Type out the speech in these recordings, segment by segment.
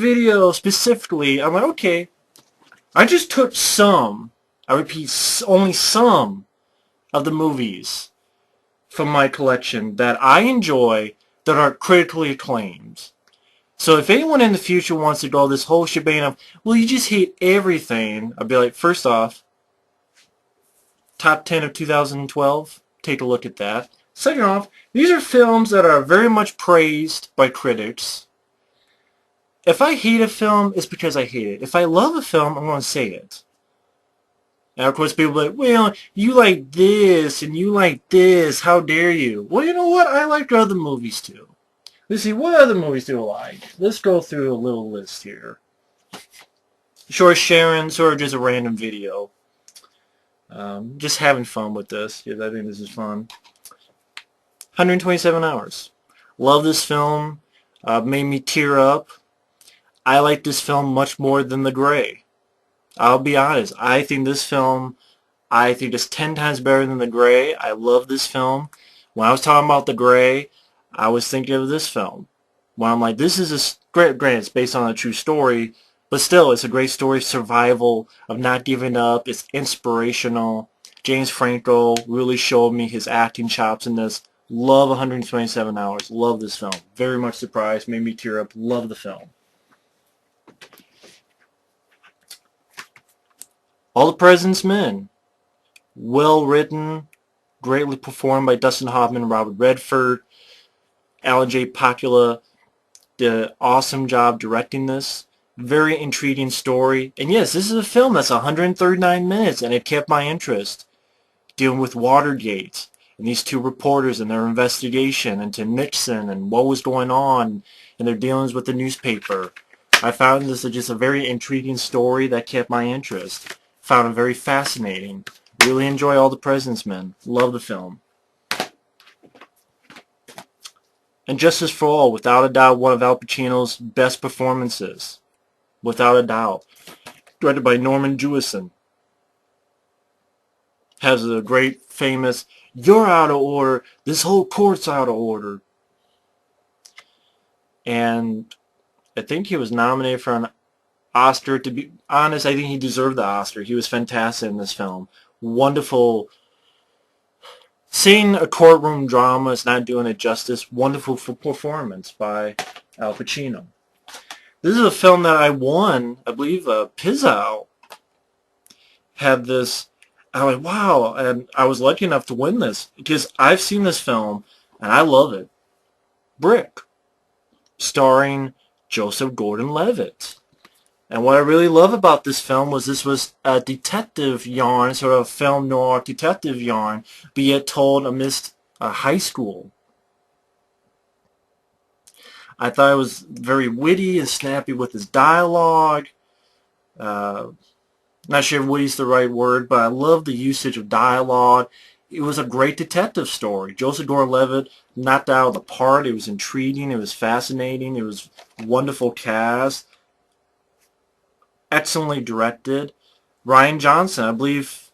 video specifically, I'm like, okay, I just took some, I repeat, only some of the movies from my collection that I enjoy that are critically acclaimed. So if anyone in the future wants to go this whole shebang of, well, you just hate everything, I'd be like, first off, top 10 of 2012, take a look at that. Second off, these are films that are very much praised by critics. If I hate a film, it's because I hate it. If I love a film, I'm going to say it. And of course people are like, well, you like this, and you like this, how dare you? Well, you know what? I like other movies too. Let's see, what other movies do I like? Let's go through a little list here. Sure, Sharon, sort of just a random video. Just having fun with this, because I think this is fun. 127 Hours. Love this film. Made me tear up. I like this film much more than The Grey. I'll be honest. I think this film, I think it's 10 times better than The Grey. I love this film. When I was talking about The Grey, I was thinking of this film. When I'm like, this is a great, granted, it's based on a true story, but still, it's a great story of survival, of not giving up. It's inspirational. James Franco really showed me his acting chops in this. Love 127 Hours. Love this film. Very much surprised. Made me tear up. Love the film. All the President's Men. Well written. Greatly performed by Dustin Hoffman and Robert Redford. Alan J. Pakula did an awesome job directing this. Very intriguing story. And yes, this is a film that's 139 minutes, and it kept my interest. Dealing with Watergate, and these two reporters and their investigation into Nixon and what was going on and their dealings with the newspaper. I found this just a very intriguing story that kept my interest. Found it very fascinating. Really enjoy All the President's Men. Love the film. And Justice for All, without a doubt, one of Al Pacino's best performances. Without a doubt. Directed by Norman Jewison. Has a great famous, you're out of order, this whole court's out of order. And I think he was nominated for an Oscar. To be honest, I think he deserved the Oscar. He was fantastic in this film. Wonderful. Seeing a courtroom drama is not doing it justice. Wonderful performance by Al Pacino. This is a film that I won, I believe, Pizzow had this. I was like, wow, and I was lucky enough to win this because I've seen this film and I love it. Brick, starring Joseph Gordon-Levitt. And what I really love about this film was this was a detective yarn, sort of film noir detective yarn, but yet told amidst a high school. I thought it was very witty and snappy with his dialogue. Not sure if witty's the right word, but I love the usage of dialogue. It was a great detective story. Joseph Gordon-Levitt knocked out of the park. It was intriguing. It was fascinating. It was a wonderful cast. Excellently directed. Rian Johnson, I believe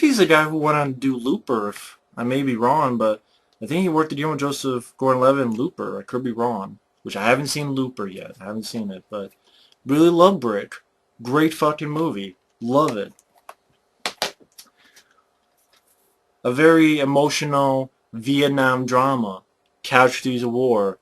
he's the guy who went on to do Looper. If I may be wrong, but I think he worked again with Joseph Gordon-Levitt in Looper. I could be wrong, which I haven't seen Looper yet. I haven't seen it, but really love Brick. Great fucking movie. Love it. A very emotional Vietnam drama. Casualties of War.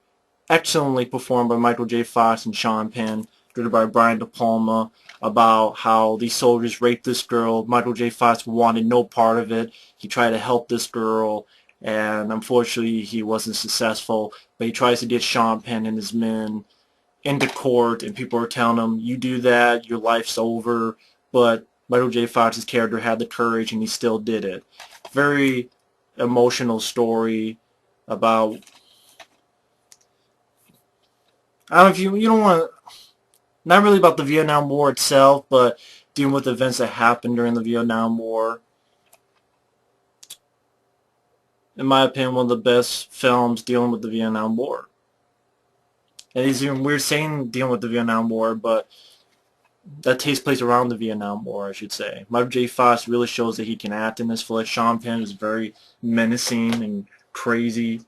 Excellently performed by Michael J. Fox and Sean Penn. Directed by Brian De Palma. About how these soldiers raped this girl. Michael J. Fox wanted no part of it. He tried to help this girl, and unfortunately he wasn't successful. But he tries to get Sean Penn and his men into court, and people are telling him, you do that, your life's over. But Michael J. Fox's character had the courage, and he still did it. Very emotional story about, I don't know if you don't want to, not really about the Vietnam War itself, but dealing with events that happened during the Vietnam War. In my opinion, one of the best films dealing with the Vietnam War. And it's even weird saying dealing with the Vietnam War, but that takes place around the Vietnam War, I should say. Michael J. Fox really shows that he can act in this flick. Sean Penn is very menacing and crazy.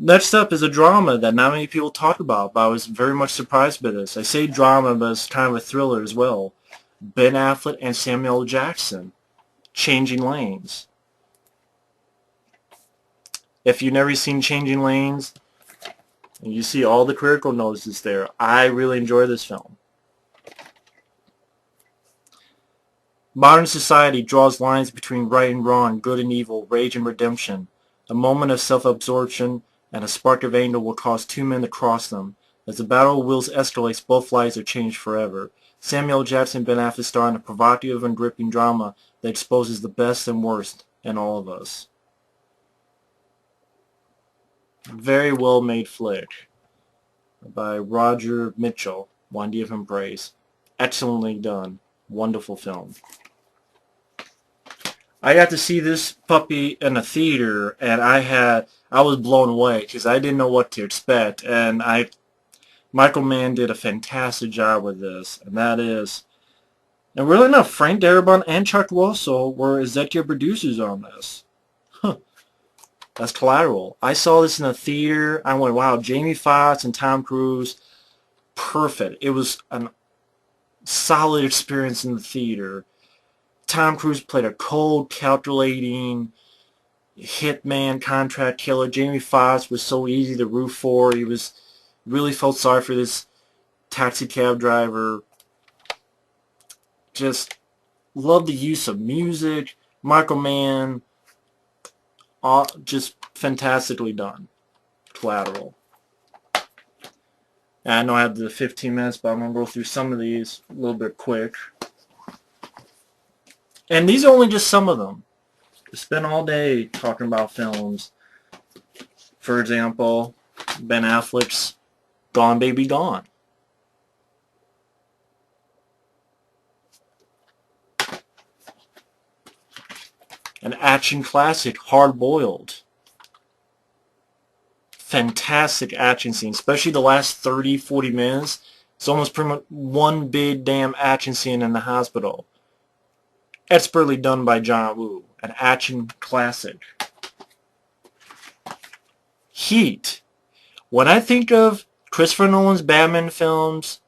Next up is a drama that not many people talk about, but I was very much surprised by this. I say drama, but it's kind of a thriller as well. Ben Affleck and Samuel L. Jackson, Changing Lanes. If you've never seen Changing Lanes, and you see all the critical notices there, I really enjoy this film. Modern society draws lines between right and wrong, good and evil, rage and redemption. A moment of self-absorption and a spark of anger will cause two men to cross them. As the battle of wills escalates, both lives are changed forever. Samuel L. Jackson and Ben Affleck star in a provocative and gripping drama that exposes the best and worst in all of us. Very well made flick by Roger Mitchell. Want to give him praise. Excellently done. Wonderful film. I got to see this puppy in a theater, and I was blown away because I didn't know what to expect, and Michael Mann did a fantastic job with this, and that is, and really enough, Frank Darabont and Chuck Russell were executive producers on this. Huh. That's Collateral. I saw this in a theater. I went, wow, Jamie Foxx and Tom Cruise, perfect. It was a solid experience in the theater. Tom Cruise played a cold, calculating hitman, contract killer. Jamie Foxx was so easy to root for. He was really felt sorry for this taxi cab driver. Just loved the use of music. Michael Mann, just fantastically done. Collateral. And I know I have the 15 minutes, but I'm going to go through some of these a little bit quick. And these are only just some of them. We spent all day talking about films. For example, Ben Affleck's Gone Baby Gone. An action classic, Hard Boiled. Fantastic action scene, especially the last 30, 40 minutes. It's almost pretty much one big damn action scene in the hospital. Expertly done by John Woo. An action classic. Heat. When I think of Christopher Nolan's Batman films,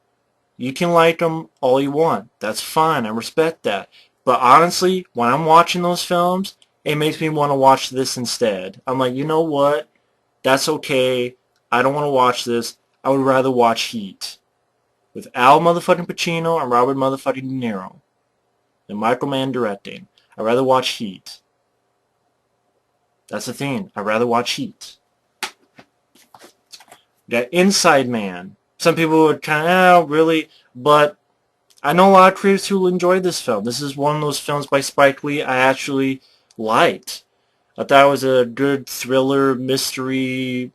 you can like them all you want. That's fine. I respect that. But honestly, when I'm watching those films, it makes me want to watch this instead. I'm like, you know what? That's okay. I don't want to watch this. I would rather watch Heat. With Al motherfucking Pacino and Robert motherfucking De Niro. And Michael Mann directing. I'd rather watch Heat. That's the thing. I'd rather watch Heat. Got Inside Man. Some people would kind of, really, but I know a lot of critics who enjoyed this film. This is one of those films by Spike Lee I actually liked. I thought it was a good thriller, mystery.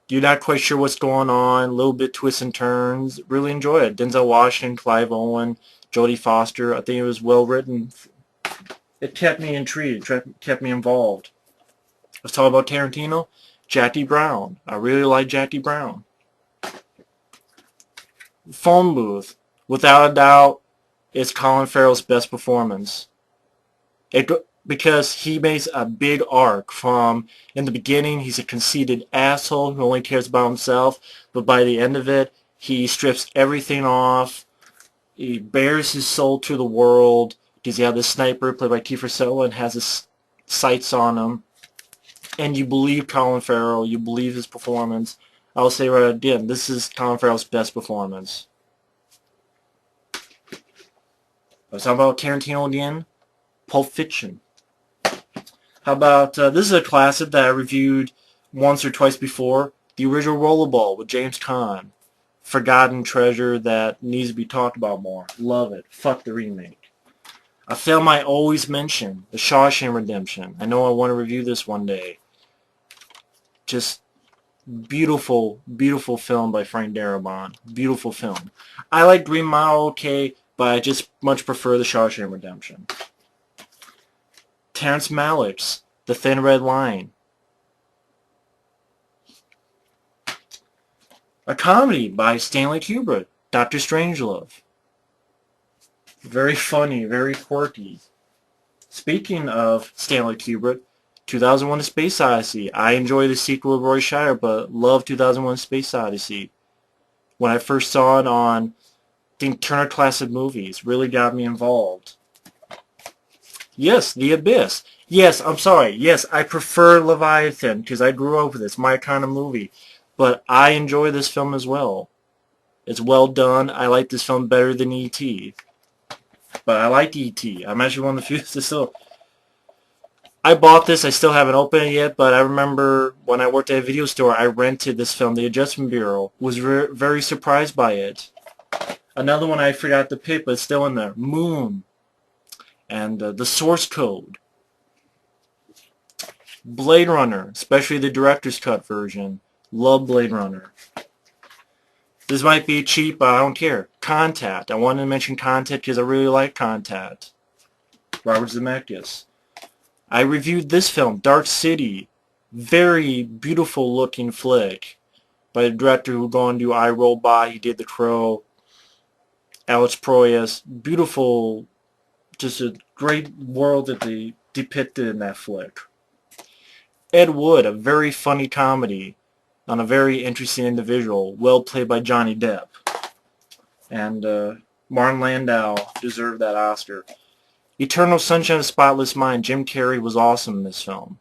You're not quite sure what's going on. A little bit twists and turns. Really enjoy it. Denzel Washington, Clive Owen, Jodie Foster. I think it was well written. It kept me intrigued. Kept me involved. Let's talk about Tarantino. Jackie Brown. I really like Jackie Brown. Phone Booth. Without a doubt, it's Colin Farrell's best performance. Because he makes a big arc from, in the beginning, he's a conceited asshole who only cares about himself, but by the end of it, he strips everything off, he bears his soul to the world, because you have this sniper played by Kiefer Sutherland has his sights on him, and you believe Colin Farrell, you believe his performance. I'll say right again, this is Colin Farrell's best performance. Let's talk about Tarantino again. Pulp Fiction. How about, this is a classic that I reviewed once or twice before. The original Rollerball with James Caan. Forgotten treasure that needs to be talked about more. Love it. Fuck the remake. A film I always mention. The Shawshank Redemption. I know I want to review this one day. Just beautiful, beautiful film by Frank Darabont. Beautiful film. I like Green Mile okay, but I just much prefer The Shawshank Redemption. Terrence Malick's The Thin Red Line. A comedy by Stanley Kubrick, Dr. Strangelove. Very funny, very quirky. Speaking of Stanley Kubrick, 2001: A Space Odyssey. I enjoy the sequel of Roy Scheider, but love 2001: A Space Odyssey. When I first saw it on, I think, Turner Classic Movies, really got me involved. Yes, The Abyss. Yes, I'm sorry. Yes, I prefer Leviathan because I grew up with it. It's my kind of movie. But I enjoy this film as well. It's well done. I like this film better than E.T. But I like E.T. I'm actually one of the few that still... I bought this. I still haven't opened it yet, but I remember when I worked at a video store, I rented this film, The Adjustment Bureau. Was very surprised by it. Another one I forgot to pick, but it's still in there. Moon. And The Source Code. Blade Runner, especially the director's cut version. Love Blade Runner. This might be cheap, but I don't care. Contact. I wanted to mention Contact because I really like Contact. Robert Zemeckis. I reviewed this film, Dark City. Very beautiful looking flick by the director who go on to do I, Robot. He did The Crow. Alex Proyas. Beautiful, just a great world that they depicted in that flick. Ed Wood, a very funny comedy on a very interesting individual, well played by Johnny Depp. And Martin Landau deserved that Oscar. Eternal Sunshine of the Spotless Mind, Jim Carrey was awesome in this film.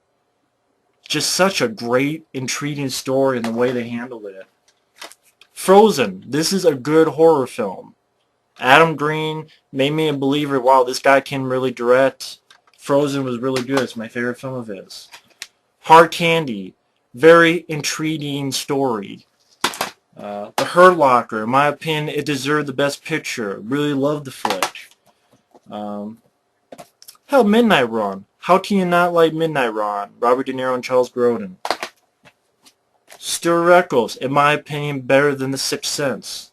Just such a great, intriguing story in the way they handled it. Frozen, this is a good horror film. Adam Green made me a believer, wow, this guy can really direct. Frozen was really good. It's my favorite film of his. Hard Candy, very intriguing story. The Hurt Locker, in my opinion, it deserved the best picture. Really loved the flick. Hell, Midnight Run. How can you not like Midnight Run? Robert De Niro and Charles Grodin. Stuart Eccles, in my opinion, better than The Sixth Sense.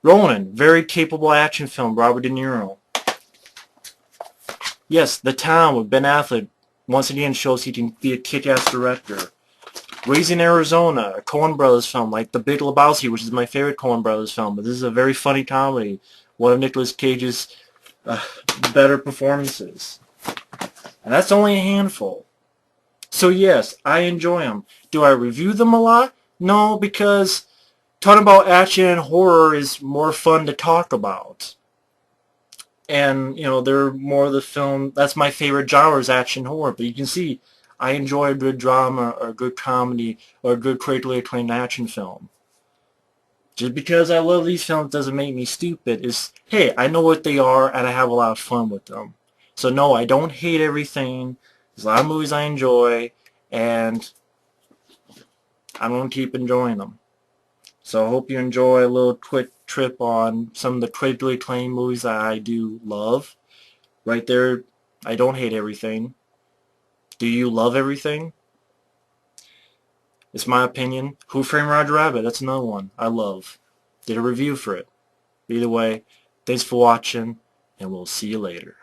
Ronin, very capable action film, Robert De Niro. Yes, The Town with Ben Affleck once again shows he can be a kick-ass director. Raising Arizona, a Coen Brothers film, like The Big Lebowski, which is my favorite Coen Brothers film, but this is a very funny comedy. One of Nicolas Cage's better performances. And that's only a handful. So yes, I enjoy them. Do I review them a lot? No, because talking about action and horror is more fun to talk about. And, you know, they're more of the film, that's my favorite genre is action horror. But you can see, I enjoy a good drama or a good comedy or a good critically acclaimed action film. Just because I love these films doesn't make me stupid. It's, hey, I know what they are and I have a lot of fun with them. So no, I don't hate everything. There's a lot of movies I enjoy and I'm going to keep enjoying them. So I hope you enjoy a little quick trip on some of the critically acclaimed movies that I do love. Right there, I don't hate everything. Do you love everything? It's my opinion. Who Framed Roger Rabbit? That's another one I love. Did a review for it. Either way, thanks for watching, and we'll see you later.